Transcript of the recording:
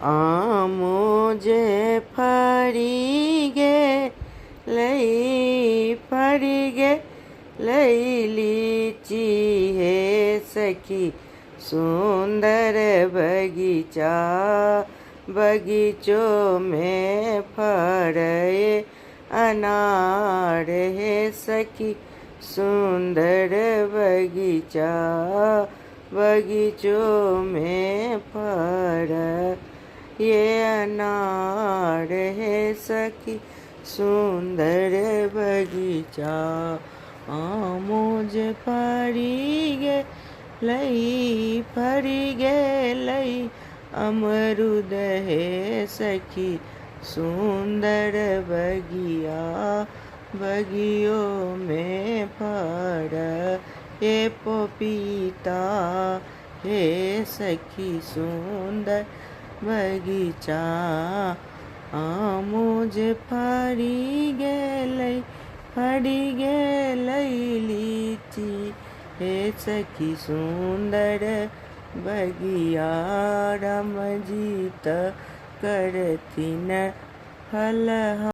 आमो जे फरी गे लई फरी गे लई लीची है सखी सुंदर बगीचा बगीचों में फरे अनार है सखी सुंदर बगीचा बगीचों में फरे ये अनार है सखी सुंदर बगीचा आमो जे फरी गे लई फरी गे लई अमरुद है सखी सुंदर बगिया बगियों में फर ये पपीता है सखी सुंदर बगीचा आमो जे फरी गे लई लीची हे सखी सुंदर बगिया राम जीत करथिन फल